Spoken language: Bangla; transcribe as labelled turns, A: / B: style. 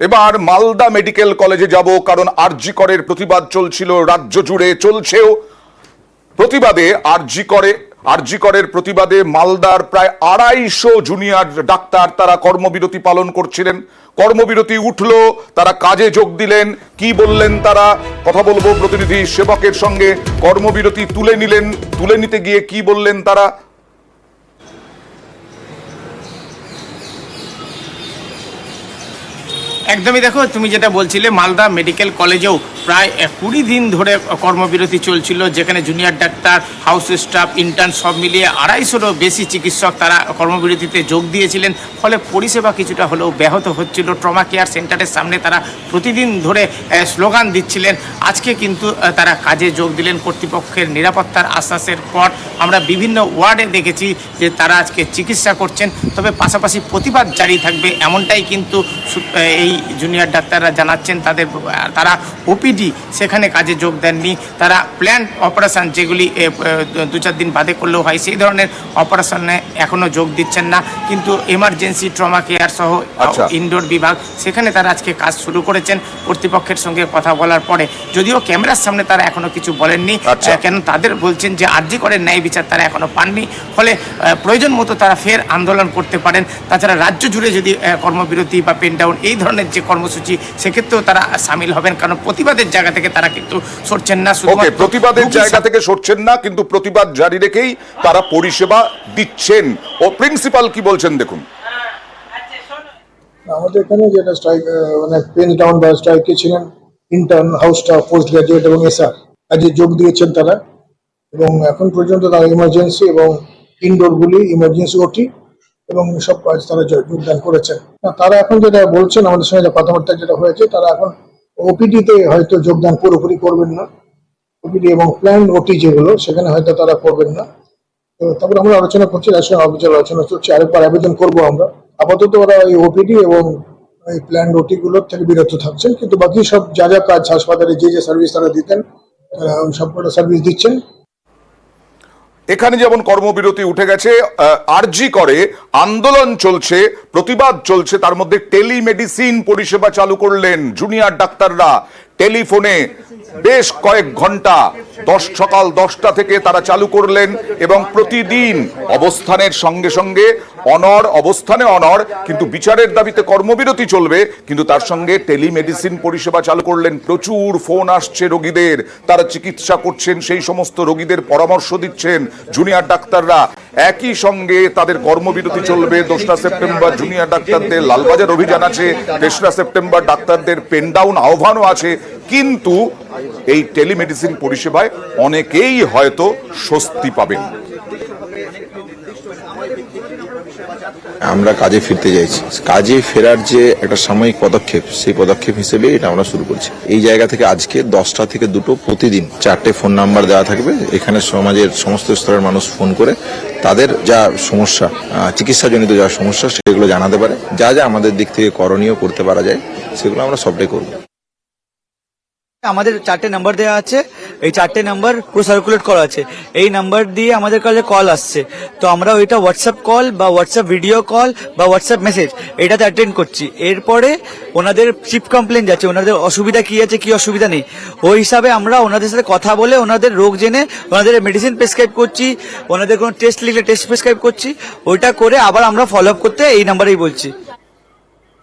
A: এবার মালদা মেডিকেল কলেজে যাব, কারণ আরজি করের প্রতিবাদ চলছিল, রাজ্য জুড়ে চলছেও প্রতিবাদে। আরজি করের প্রতিবাদে মালদার প্রায় 250 জুনিয়র ডাক্তার তারা কর্মবিরতি পালন করছিলেন। কর্মবিরতি উঠলো, তারা কাজে যোগ দিলেন। কি বললেন তারা, কথা বলবো প্রতিনিধি সেবকের সঙ্গে। কর্মবিরতি তুলে নিতে গিয়ে কি বললেন তারা।
B: একদমই, দেখো তুমি যেটা বলছিলে, মালদা মেডিকেল কলেজেও প্রায় 20 দিন ধরে কর্মবিরতি চলছিল, যেখানে junior doctor, house staff, intern সব মিলিয়ে 250-রও বেশি চিকিৎসক তারা কর্মবিরতিতে যোগ দিয়েছিলেন। ফলে পরিষেবা কিছুটা হলেও ব্যাহত হচ্ছিল। ট্রমা কেয়ার সেন্টারের সামনে তারা প্রতিদিন ধরে স্লোগান দিচ্ছিলেন। আজকে কিন্তু তারা কাজে যোগ দিলেন কর্তৃপক্ষের নিরাপত্তার আশ্বাসের পর। আমরা বিভিন্ন ওয়ার্ডে দেখেছি যে তারা আজকে চিকিৎসা করছেন, তবে পাশাপাশি প্রতিবাদ জারি থাকবে, এমনটাই কিন্তু এই জুনিয়র ডাক্তাররা জানাচ্ছেন। তারা ওপিডি সেখানে কাজে যোগ দেননি। তারা প্ল্যান্ট অপারেশন, যেগুলি 2-4 দিন বাদে করলেও হয়, সেই ধরনের অপারেশনে এখনও যোগ দিচ্ছেন না। কিন্তু এমার্জেন্সি, ট্রমা কেয়ার সহ ইনডোর বিভাগ, সেখানে তারা আজকে কাজ শুরু করেছেন কর্তৃপক্ষের সঙ্গে কথা বলার পরে। যদিও ক্যামেরার সামনে তারা এখনো কিছু বলেননি, কেন তাদের বলছেন যে আরজি করের ন্যায় বিচার তারা এখনো পাননি। ফলে প্রয়োজন মতো তারা ফের আন্দোলন করতে পারেন। তাছাড়া রাজ্য জুড়ে যদি কর্মবিরতি বা পেন ডাউন এই ধরনের যে কর্মসূচি, সেক্ষেত্রেও তারা সামিল হবেন, কারণ প্রতিবাদের জায়গা থেকে তারা কিন্তু সরছেন না।
A: প্রতিবাদের জায়গা থেকে সরছেন না, কিন্তু প্রতিবাদ জারি রেখেই তারা পরিষেবা দিচ্ছেন। ও প্রিন্সিপাল কি বলছেন দেখুন।
C: আমাদের এখানে যেটা স্ট্রাইক, মানে পেন ডাউন বা স্ট্রাইকে ছিলেন intern, house staff, post graduate এবং এসআর, আজকে যোগ দিয়েছেন তারা। এবং এখন পর্যন্ত তারা ইমার্জেন্সি এবং ইনডোরগুলি, ইমার্জেন্সি ওটি এবং সব কাজ তারা যোগদান করেছেন। তারা এখন যেটা বলছেন, আমাদের সঙ্গে যে কথাবার্তা যেটা হয়েছে, তারা এখন ওপিডিতে হয়তো যোগদান পুরোপুরি করবেন না। ওপিডি এবং প্ল্যান ওটি যেগুলো, সেখানে হয়তো তারা করবেন না। তো তারপর আমরা আলোচনা করছি, আলোচনা চলছে, আরেকবার আবেদন করবো আমরা। আপাতত ওরা এই ওপিডি এবং এই প্ল্যান ওটি গুলোর থেকে বিরত থাকছেন, কিন্তু বাকি সব যা যা কাজ হাসপাতালে যে সার্ভিস তারা দিতেন, সবকটা সার্ভিস দিচ্ছেন।
A: এখানে যেমন কর্মবিরতি উঠে গেছে, আরজি করে আন্দোলন চলছে, প্রতিবাদ চলছে, তার মধ্যে টেলিমেডিসিন পরিষেবা চালু করলেন জুনিয়র ডাক্তাররা। টেলিফোনে বেশ কয়েক ঘন্টা সকাল 10টা থেকে তারা চালু করলেন, এবং প্রতিদিন অবস্থানের সঙ্গে সঙ্গে অবস্থানে অনড়, কিন্তু বিচারের দাবিতে কর্মবিরতি চলবে, কিন্তু তার সঙ্গে টেলিমেডিসিন পরিষেবা চালু করলেন। প্রচুর ফোন আসছে রোগীদের, তারা চিকিৎসা করছেন, সেই সমস্ত রোগীদের পরামর্শ দিচ্ছেন জুনিয়র ডাক্তাররা। একই সঙ্গে তাদের কর্মবিরতি চলবে। 2রা সেপ্টেম্বর জুনিয়র ডাক্তারদের লালবাজার অভিযান আছে, 3রা সেপ্টেম্বর ডাক্তারদের পেন ডাউন আহ্বানও আছে। কিন্তু এই টেলিমেডিসিন পরিষেবায় অনেকেই হয়তো স্বস্তি পাবেন।
D: আমরা কাজে ফিরতে চাইছি। কাজে ফেরার যে একটা সাময়িক পদক্ষেপ, সেই পদক্ষেপ হিসেবে এটা আমরা শুরু করছি। এই জায়গা থেকে আজকে 10টা থেকে 2টো প্রতিদিন 4টে ফোন নাম্বার দেওয়া থাকবে। এখানে সমাজের সমস্ত স্তরের মানুষ ফোন করে তাদের যা সমস্যা, চিকিৎসাজনিত যা সমস্যা, সেগুলো জানাতে পারে। যা যা আমাদের দিক থেকে করণীয় করতে পারা যায়, সেগুলো আমরা সবটাই করবো।
E: আমাদের 4টে নাম্বার দেওয়া আছে, এই 4টে নাম্বার পুরো সার্কুলেট করা আছে। এই নাম্বার দিয়ে আমাদের কাছে কল আসছে, তো আমরা ওইটা হোয়াটসঅ্যাপ কল বা হোয়াটসঅ্যাপ ভিডিও কল বা হোয়াটসঅ্যাপ মেসেজ এটাতে অ্যাটেন্ড করছি। এরপরে ওনাদের চিফ কমপ্লেন যাচ্ছে, ওনাদের অসুবিধা কি আছে, কি অসুবিধা নেই, ওই হিসাবে আমরা ওনাদের সাথে কথা বলে ওনাদের রোগ জেনে ওনাদের মেডিসিন প্রেসক্রাইব করছি, ওনাদের কোনো টেস্ট লিখলে টেস্ট প্রেসক্রাইব করছি। ওইটা করে আবার আমরা ফলো আপ করতে এই নাম্বারেই বলছি।